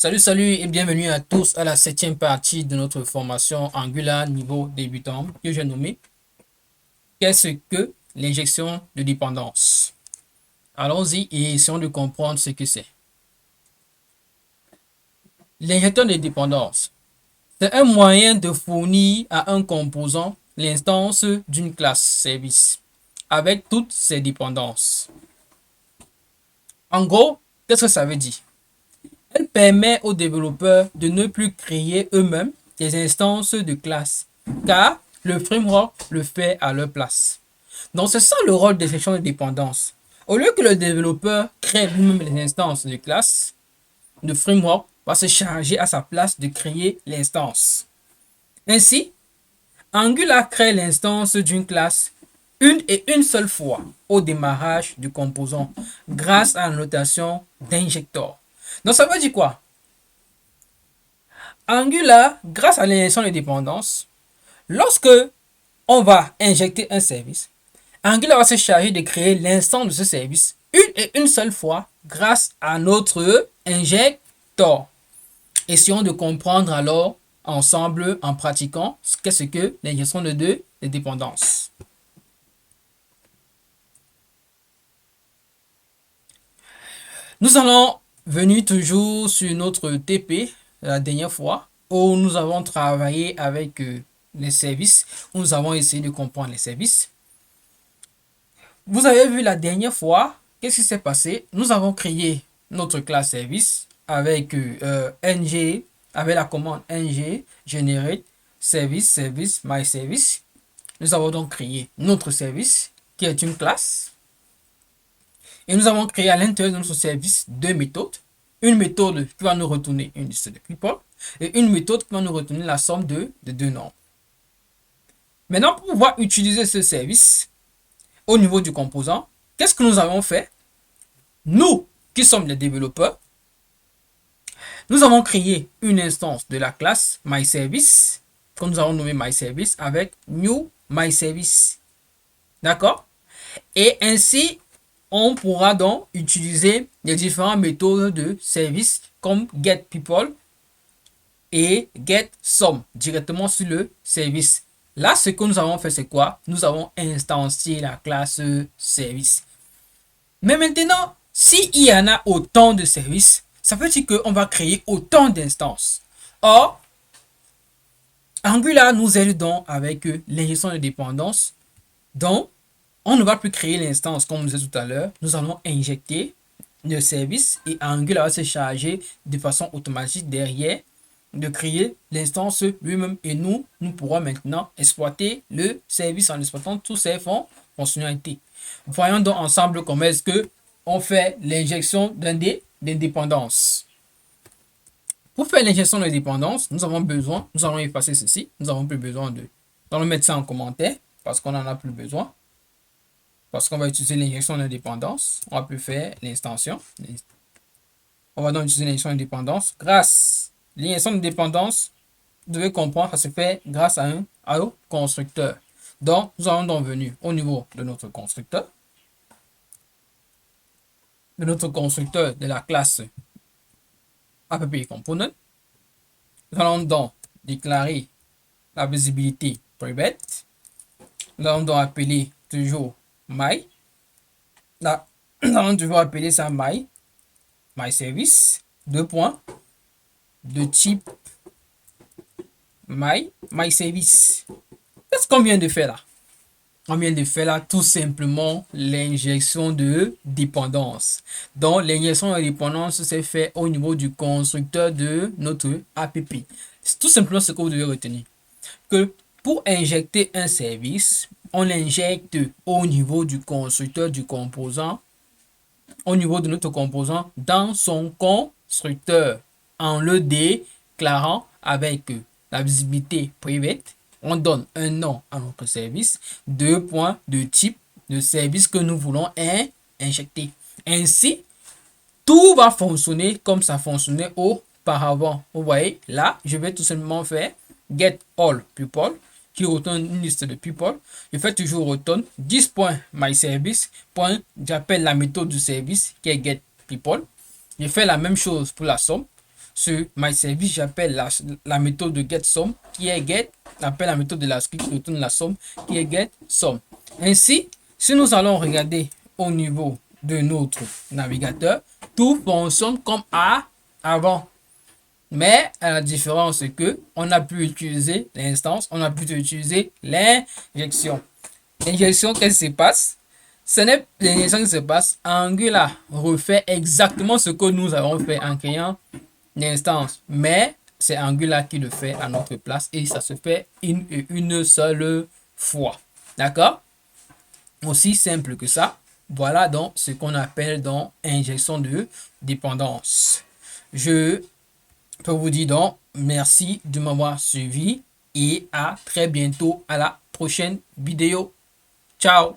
Salut et bienvenue à tous à la septième partie de notre formation Angular niveau débutant que j'ai nommé Qu'est-ce que l'injection de dépendance? Allons-y et essayons de comprendre ce que c'est. L'injecteur de dépendance, c'est un moyen de fournir à un composant l'instance d'une classe service avec toutes ses dépendances. En gros, qu'est-ce que ça veut dire? Elle permet aux développeurs de ne plus créer eux-mêmes des instances de classe, car le framework le fait à leur place. Donc c'est ça le rôle des sections de dépendance. Au lieu que le développeur crée lui-même les instances de classe, le framework va se charger à sa place de créer l'instance. Ainsi, Angular crée l'instance d'une classe une seule fois au démarrage du composant grâce à la notation d'injecteur. Donc ça veut dire quoi? Angular, grâce à l'injection de dépendance, lorsque on va injecter un service, Angular va se charger de créer l'instance de ce service une seule fois grâce à notre injecteur. Essayons de comprendre alors ensemble en pratiquant qu'est-ce que l'injection de dépendance. Nous allons venir toujours sur notre TP la dernière fois où nous avons travaillé avec les services, où nous avons essayé de comprendre les services. Vous avez vu la dernière fois, qu'est-ce qui s'est passé? Nous avons créé notre classe service avec ng, avec la commande ng generate service my service. Nous avons donc créé notre service qui est une classe. Et nous avons créé à l'intérieur de notre service deux méthodes. Une méthode qui va nous retourner une liste de people et une méthode qui va nous retourner la somme de deux nombres. Maintenant, pour pouvoir utiliser ce service au niveau du composant, qu'est-ce que nous avons fait? Nous, qui sommes les développeurs, nous avons créé une instance de la classe MyService, que nous avons nommé MyService, avec New MyService. D'accord? Et ainsi, on pourra donc utiliser les différentes méthodes de service comme getPeople et getSum directement sur le service. Là, ce que nous avons fait, c'est quoi? Nous avons instancié la classe service. Mais maintenant, s'il y en a autant de services, ça veut dire qu'on va créer autant d'instances. Or, Angular nous aide donc avec l'injection de dépendance. Donc, on ne va plus créer l'instance comme on disait tout à l'heure. Nous allons injecter le service et Angular va se charger de façon automatique derrière de créer l'instance lui-même et nous pourrons maintenant exploiter le service en exploitant toutes ces fonctionnalités. Voyons donc ensemble comment est-ce que on fait l'injection d'indépendance. Pour faire l'injection de dépendance, nous allons effacer ceci, nous n'avons plus besoin de, nous allons mettre ça en commentaire parce qu'on n'en a plus besoin. Parce qu'on va utiliser l'injection d'indépendance, on va plus faire l'extension. On va donc utiliser l'injection d'indépendance grâce à l'injection de dépendance. Vous devez comprendre, ça se fait grâce à un constructeur. Donc, nous allons donc venir au niveau de notre constructeur. De la classe AppComponent. Nous allons donc déclarer la visibilité private. Nous allons donc appeler toujours my. Là, nous allons toujours appeler ça my service. Deux points de type my service. Qu'est-ce qu'on vient de faire là? On vient de faire là tout simplement l'injection de dépendance. Donc l'injection de dépendance s'est fait au niveau du constructeur de notre app. C'est tout simplement ce que vous devez retenir. Que pour injecter un service, on l'injecte au niveau du constructeur du composant, au niveau de notre composant dans son constructeur en le déclarant avec la visibilité private. On donne un nom à notre service, deux points de type de service que nous voulons injecter. Ainsi, tout va fonctionner comme ça fonctionnait auparavant. Vous voyez, là, je vais tout simplement faire get all people qui retourne une liste de people. Je fais toujours return 10.myService. J'appelle la méthode du service qui est get people. Je fais la même chose pour la somme. Sur MyService, j'appelle la méthode de getSum qui est get, j'appelle la méthode de la script qui retourne la somme qui est getSum. Ainsi, si nous allons regarder au niveau de notre navigateur, tout fonctionne comme avant. Mais la différence, c'est que on a pu utiliser l'instance, on a pu utiliser l'injection. L'injection, qu'est-ce qui se passe? Ce n'est l'injection qui se passe. Angular refait exactement ce que nous avons fait en créant l'instance. Mais c'est Angular qui le fait à notre place et ça se fait une seule fois. D'accord? Aussi simple que ça. Voilà donc ce qu'on appelle donc injection de dépendance. Je peux vous dire donc merci de m'avoir suivi et à très bientôt à la prochaine vidéo. Ciao!